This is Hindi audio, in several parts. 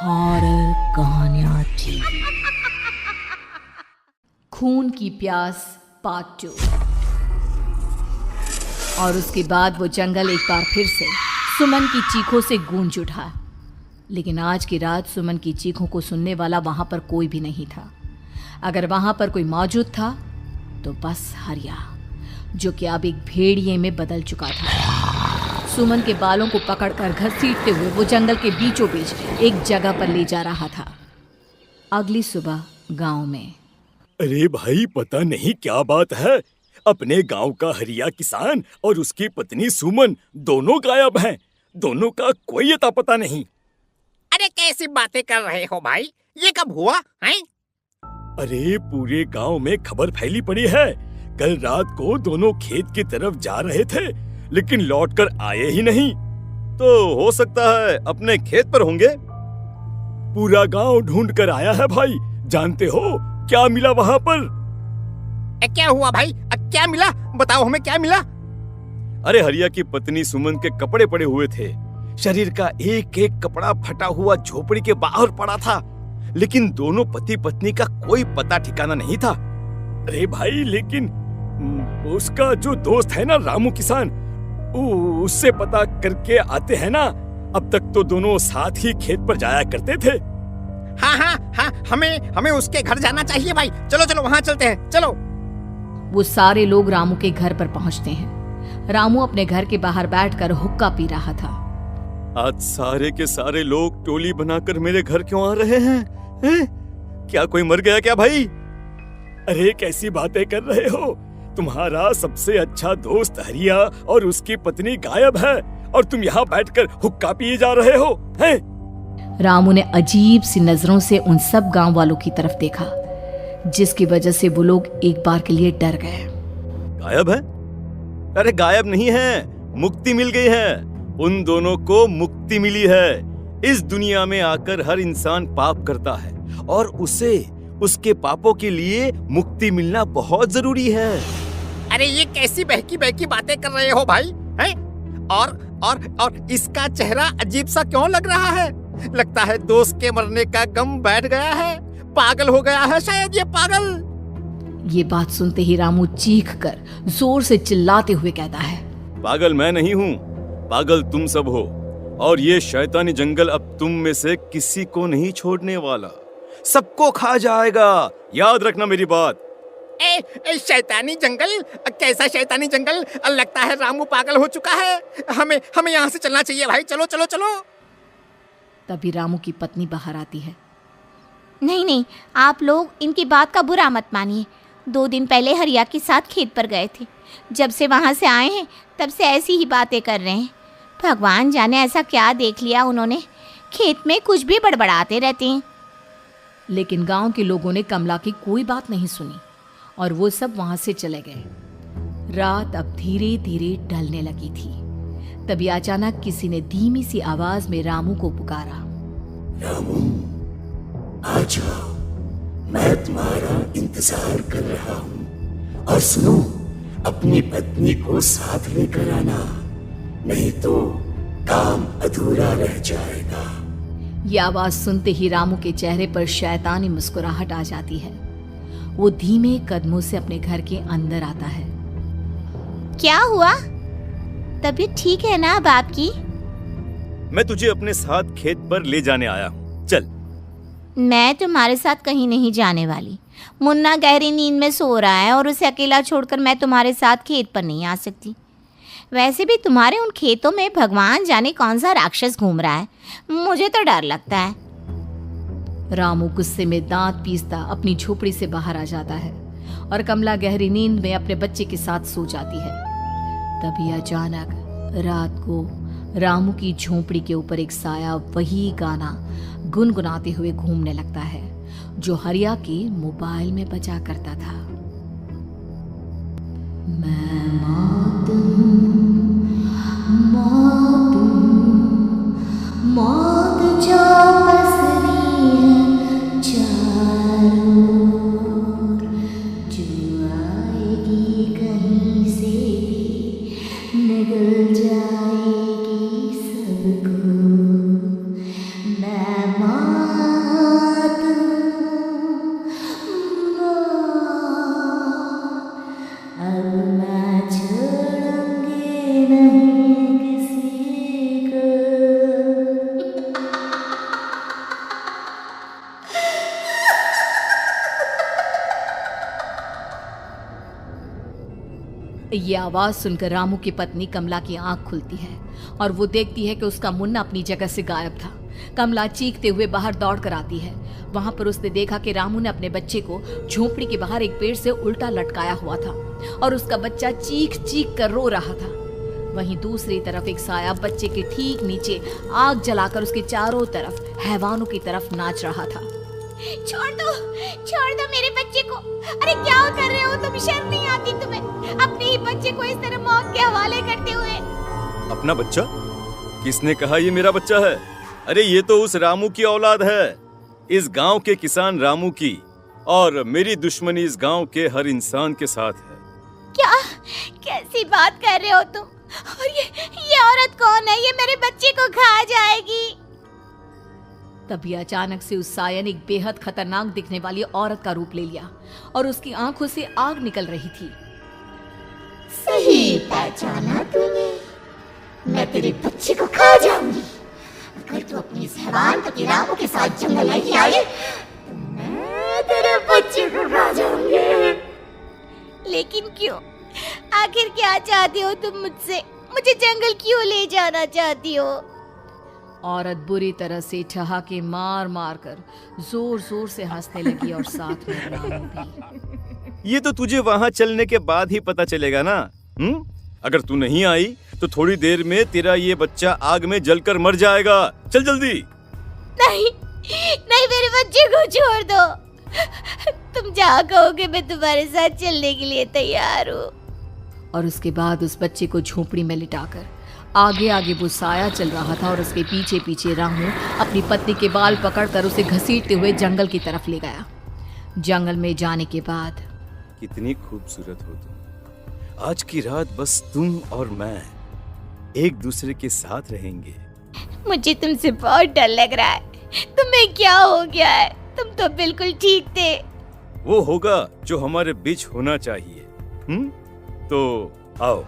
हॉरर कहानियां थी। खून की प्यास पार्ट 2। और उसके बाद वो जंगल एक बार फिर से सुमन की चीखों से गूंज उठा। लेकिन आज की रात सुमन की चीखों को सुनने वाला वहां पर कोई भी नहीं था। अगर वहां पर कोई मौजूद था तो बस हरिया, जो कि अब एक भेड़िए में बदल चुका था। सुमन के बालों को पकड़कर घसीटते हुए वो जंगल के बीचों बीच एक जगह पर ले जा रहा था। अगली सुबह गांव में। अरे भाई, पता नहीं क्या बात है, अपने गांव का हरिया किसान और उसकी पत्नी सुमन दोनों गायब हैं। दोनों का कोई अता पता नहीं। अरे कैसी बातें कर रहे हो भाई, ये कब हुआ है? अरे पूरे गांव में खबर फैली पड़ी है। कल रात को दोनों खेत की तरफ जा रहे थे, लेकिन लौटकर आए ही नहीं। तो हो सकता है अपने खेत पर होंगे। पूरा गांव ढूंढ कर आया है भाई। जानते हो क्या मिला वहां पर? क्या हुआ भाई? क्या मिला? बताओ हमें, क्या मिला? अरे हरिया की पत्नी सुमन के कपड़े पड़े हुए थे। शरीर का एक एक कपड़ा फटा हुआ झोपड़ी के बाहर पड़ा था, लेकिन दोनों पति पत्नी का कोई पता ठिकाना नहीं था। अरे भाई, लेकिन उसका जो दोस्त है ना रामू किसान, उससे पता करके आते हैं ना। अब तक तो दोनों साथ ही खेत पर जाया करते थे। हाँ, हमें उसके घर जाना चाहिए भाई। चलो वहाँ चलते हैं, चलो। वो सारे लोग रामू के घर पर पहुंचते हैं। रामू अपने घर के बाहर बैठकर हुक्का पी रहा था। आज सारे के सारे लोग टोली बनाकर मेरे घर क्यों आ रहे हैं? क्या कोई मर गया क्या भाई? अरे कैसी बातें कर रहे हो? तुम्हारा सबसे अच्छा दोस्त हरिया और उसकी पत्नी गायब है और तुम यहाँ बैठकर हुक्का पिए जा रहे हो हैं? रामू ने अजीब सी नजरों से उन सब गांव वालों की तरफ देखा, जिसकी वजह से वो लोग एक बार के लिए डर गए। गायब है? अरे गायब नहीं है, मुक्ति मिल गई है। उन दोनों को मुक्ति मिली है। इस दुनिया में आकर हर इंसान पाप करता है और उसे उसके पापों के लिए मुक्ति मिलना बहुत जरूरी है। अरे ये कैसी बहकी बातें कर रहे हो भाई, हैं? और इसका चेहरा अजीब सा क्यों लग रहा है? लगता है दोस्त के मरने का गम बैठ गया है। पागल हो गया है शायद ये पागल। ये बात सुनते ही रामू चीख कर जोर से चिल्लाते हुए कहता है, पागल मैं नहीं हूँ, पागल तुम सब हो। और ये शैतानी जंगल अब तुम में से किसी को नहीं छोड़ने वाला, सबको खा जाएगा। याद रखना मेरी बात। शैतानी जंगल? कैसा शैतानी जंगल? लगता है रामू पागल हो चुका है। हमें यहाँ से चलना चाहिए भाई। चलो। तभी रामू की पत्नी बाहर आती है। नहीं, आप लोग इनकी बात का बुरा मत मानिए। 2 दिन पहले हरिया के साथ खेत पर गए थे। जब से वहाँ से आए हैं तब से ऐसी ही बातें कर रहे हैं। भगवान जाने ऐसा क्या देख लिया उन्होंने, खेत में कुछ भी बड़बड़ाते रहते हैं। लेकिन गांव के लोगों ने कमला की कोई बात नहीं सुनी और वो सब वहां से चले गए। रात अब धीरे धीरे ढलने लगी थी। तभी अचानक किसी ने धीमी सी आवाज में रामू को पुकारा। रामू, आ जाओ, मैं तुम्हारा इंतजार कर रहा हूँ। और सुनो, अपनी पत्नी को साथ लेकर आना, नहीं तो काम अधूरा रह जाएगा। ये आवाज सुनते ही रामू के चेहरे पर शैतानी मुस्कुराहट आ जाती है। वो धीमे कदमों से अपने घर के अंदर आता है। क्या हुआ? तबीयत ठीक है ना अब आपकी? मैं तुझे अपने साथ खेत पर ले जाने आया हूँ, चल। मैं तुम्हारे साथ कहीं नहीं जाने वाली। मुन्ना गहरी नींद में सो रहा है और उसे अकेला छोड़कर मैं तुम्हारे साथ खेत पर नहीं आ सकती। वैसे भी तुम्हारे उन खेतों में भगवान जाने कौन सा राक्षस घूम रहा है, मुझे तो डर लगता है। रामू गुस्से में दांत पीसता अपनी झोपड़ी से बाहर आ जाता है और कमला गहरी नींद में अपने बच्चे के साथ सो जाती है। तभी अचानक रात को रामू की झोपड़ी के ऊपर एक साया वही गाना गुनगुनाते हुए घूमने लगता है जो हरिया के मोबाइल में बजा करता था। मैं मौत जो पसरी है चारों ओर, जो आएगी कहीं से भी निगल जाएगी सबको। मैं ये आवाज सुनकर रामू की पत्नी कमला की आंख खुलती है और वो देखती है कि उसका मुन्ना अपनी जगह से गायब था। कमला चीखते हुए बाहर दौड़ कर आती है। वहां पर उसने देखा कि रामू ने अपने बच्चे को झोपड़ी के बाहर एक पेड़ से उल्टा लटकाया हुआ था और उसका बच्चा चीख चीख कर रो रहा था। वहीं दूसरी तरफ एक साया बच्चे के ठीक नीचे आग जलाकर उसके चारों तरफ हैवानों की तरफ नाच रहा था। छोड़ दो मेरे बच्चे को। अरे क्या कर रहे हो तुम? शर्म नहीं आती तुम्हें? अपने ही बच्चे को इस तरह मौत के हवाले करते हुए। अपना बच्चा? किसने कहा ये मेरा बच्चा है? अरे ये तो उस रामू की औलाद है, इस गांव के किसान रामू की, और मेरी दुश्मनी इस गांव के हर इंसान के साथ है। क्या? कैसी बात कर रहे हो तुम? और ये औरत कौन है? ये मेरे बच्चे को खा जाएगी। तभी अचानक से उस साया ने एक बेहद खतरनाक दिखने वाली औरत का रूप ले लिया और उसकी आंखों से आग निकल रही थी। सही पहचाना तूने, मैं तेरे बच्चे को खा जाऊंगी। अगर तू अपनी इस हैवान पति रामू के साथ जंगल नहीं आए तो मैं तेरे बच्चे को खा जाऊंगी। लेकिन क्यों? आखिर क्या चाहती हो तुम मुझसे? मुझे जंगल क्यों ले जाना चाहती हो? औरत बुरी तरह से ठहाके मार मार कर जोर जोर से हंसने लगी और साथ में रामू भी। ये तो तुझे वहाँ चलने के बाद ही पता चलेगा ना। अगर तू नहीं आई तो थोड़ी देर में तेरा ये बच्चा आग में जलकर मर जाएगा। चल जल्दी। नहीं, मेरे बच्चे को छोड़ दो। तुम जहाँ कहोगे मैं तुम्हारे साथ चलने के लिए तैयार हूँ। और उसके बाद उस बच्चे को झोपड़ी में लिटाकर आगे आगे वो साया चल रहा था और उसके पीछे पीछे रामू अपनी पत्नी के बाल पकड़कर उसे घसीटते हुए जंगल की तरफ ले गया। जंगल में जाने के बाद, कितनी खूबसूरत हो तुम। आज की रात बस तुम और मैं एक दूसरे के साथ रहेंगे। मुझे तुमसे बहुत डर लग रहा है। तुम्हें क्या हो गया है? तुम तो बिल्कुल ठीक थे। वो होगा जो हमारे बीच होना चाहिए। तो आओ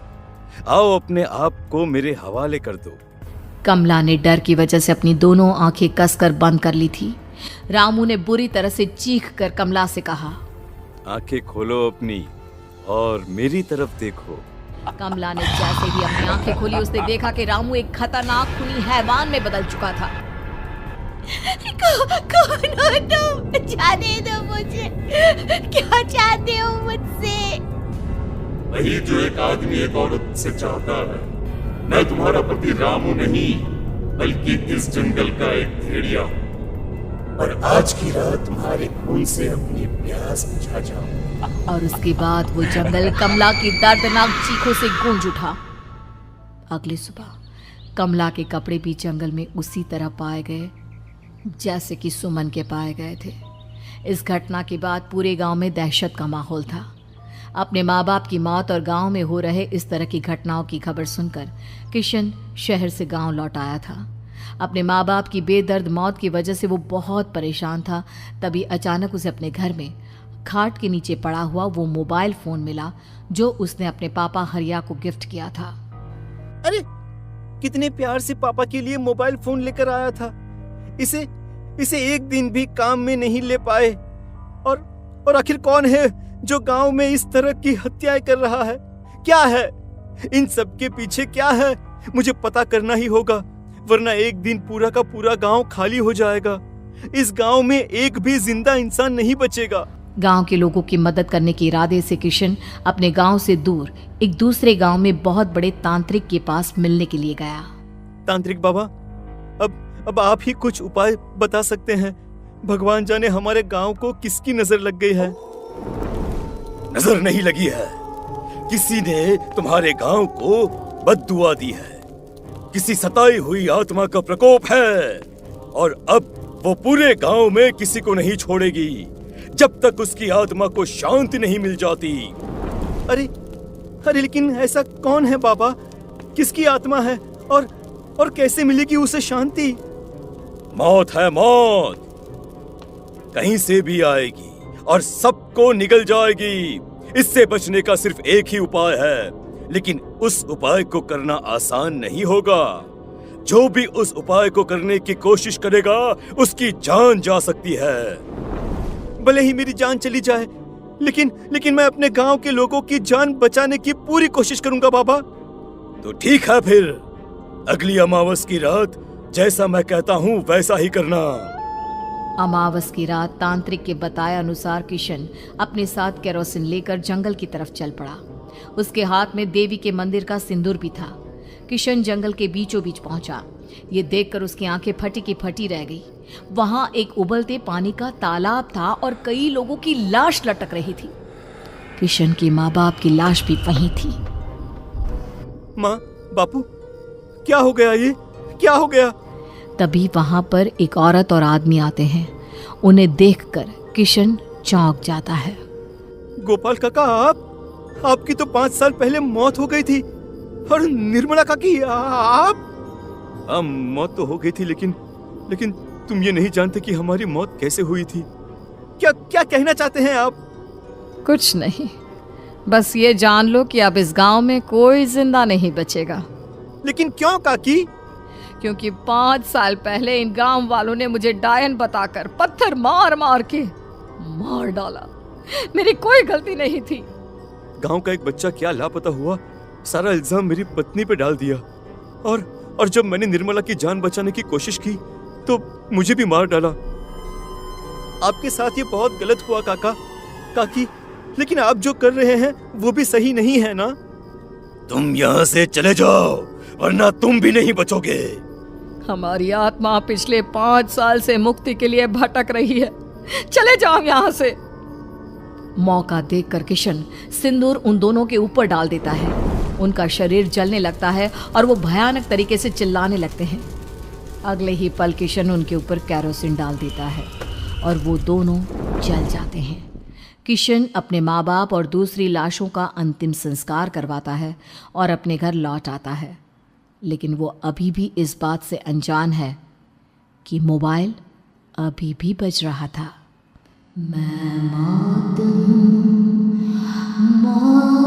अपने आप को मेरे हवाले कर दो। कमला ने डर की वजह से अपनी दोनों आंखें कसकर बंद कर ली थी। रामू ने बुरी तरह से चीख कर कमला से कहा, आंखें खोलो अपनी और मेरी तरफ देखो। कमला ने जैसे ही अपनी आंखें खोली उसने देखा कि रामू एक खतरनाक खूनी हैवान में बदल चुका था। कौन हो तुम? जाने दो मुझे। क्या चाहते हो मुझसे? वही जो एक आदमी एक औरत से चाहता है। मैं तुम्हारा पति रामू नहीं, बल्कि इस जंगल का एक भेड़िया हूँ, और आज की रात तुम्हारे खून से अपनी प्यास बुझा जाऊं। और उसके बाद वो जंगल कमला की दर्दनाक चीखों से गूंज उठा। अगली सुबह कमला के कपड़े भी जंगल में उसी तरह पाए गए जैसे कि सुमन के पाए गए थे। इस घटना के बाद पूरे गांव में दहशत का माहौल था। अपने माँ बाप की मौत और गांव में हो रहे इस तरह की घटनाओं की खबर सुनकर किशन शहर से गांव लौट आया था। अपने माँ बाप की बेदर्द मौत की वजह से वो बहुत परेशान था। तभी अचानक उसे अपने घर में खाट के नीचे पड़ा हुआ वो मोबाइल फोन मिला जो उसने अपने पापा हरिया को गिफ्ट किया था। अरे कितने प्यार से पापा के लिए मोबाइल फोन लेकर आया था। इसे एक दिन भी काम में नहीं ले पाए। और आखिर कौन है जो गांव में इस तरह की हत्याएं कर रहा है? क्या है इन सब के पीछे? क्या है? मुझे पता करना ही होगा, वरना एक दिन पूरा का पूरा गांव खाली हो जाएगा। इस गांव में एक भी जिंदा इंसान नहीं बचेगा। गांव के लोगों की मदद करने के इरादे से किशन अपने गांव से दूर एक दूसरे गांव में बहुत बड़े तांत्रिक के पास मिलने के लिए गया। तांत्रिक बाबा, अब आप ही कुछ उपाय बता सकते हैं। भगवान जाने हमारे गांव को किसकी नजर लग गई है। नजर नहीं लगी है, किसी ने तुम्हारे गांव को बद्दुआ दी है। किसी सताई हुई आत्मा का प्रकोप है और अब वो पूरे गांव में किसी को नहीं छोड़ेगी जब तक उसकी आत्मा को शांति नहीं मिल जाती। अरे लेकिन ऐसा कौन है बाबा? किसकी आत्मा है और कैसे मिलेगी उसे शांति? मौत है मौत, कहीं से भी आएगी और सबको निगल जाएगी। इससे बचने का सिर्फ एक ही उपाय है, लेकिन उस उपाय को करना आसान नहीं होगा। जो भी उस उपाय को करने की कोशिश करेगा उसकी जान जा सकती है। भले ही मेरी जान चली जाए, लेकिन मैं अपने गांव के लोगों की जान बचाने की पूरी कोशिश करूंगा बाबा। तो ठीक है, फिर अगली अमावस की रात जैसा मैं कहता हूँ वैसा ही करना। अमावस की रात तांत्रिक के बताए अनुसार किशन अपने साथ केरोसिन लेकर जंगल की तरफ चल पड़ा। उसके हाथ में देवी के मंदिर का सिंदूर भी था। किशन जंगल के बीचों बीच पहुंचा। ये देखकर उसकी आंखें फटी की फटी रह गई। वहां एक उबलते पानी का तालाब था और कई लोगों की लाश लटक रही थी। किशन के माँ बाप की लाश भी वहीं थी। माँ, बापू, क्या हो गया? ये क्या हो गया? तभी वहां पर एक औरत और आदमी आते हैं। उन्हें देखकर किशन चौंक जाता है। गोपाल काका, आपकी तो 5 साल पहले मौत हो गई थी। और निर्मला काकी, आप? मौत तो हो गई थी, लेकिन तुम ये नहीं जानते कि हमारी मौत कैसे हुई थी। क्या कहना चाहते हैं आप? कुछ नहीं, बस ये जान लो कि अब इस गांव में कोई जिंदा नहीं बचेगा। लेकिन क्यों काकी? क्योंकि 5 साल पहले इन गांव वालों ने मुझे डायन बताकर पत्थर मार मार के मार डाला। मेरी कोई गलती नहीं थी। गांव का एक बच्चा क्या लापता हुआ, सारा इल्जाम मेरी पत्नी पे डाल दिया। और जब मैंने निर्मला की जान बचाने की कोशिश की तो मुझे भी मार डाला। आपके साथ ये बहुत गलत हुआ काकी, लेकिन आप जो कर रहे हैं वो भी सही नहीं है ना? तुम यहाँ से चले जाओ वरना तुम भी नहीं बचोगे। हमारी आत्मा पिछले 5 साल से मुक्ति के लिए भटक रही है। चले जाओ यहाँ से। मौका देखकर किशन सिंदूर उन दोनों के ऊपर डाल देता है। उनका शरीर जलने लगता है और वो भयानक तरीके से चिल्लाने लगते हैं। अगले ही पल किशन उनके ऊपर केरोसिन डाल देता है और वो दोनों जल जाते हैं। किशन अपने माँ बाप और दूसरी लाशों का अंतिम संस्कार करवाता है और अपने घर लौट आता है। लेकिन वो अभी भी इस बात से अनजान है कि मोबाइल अभी भी बज रहा था। मैं मौत हूँ, मौत।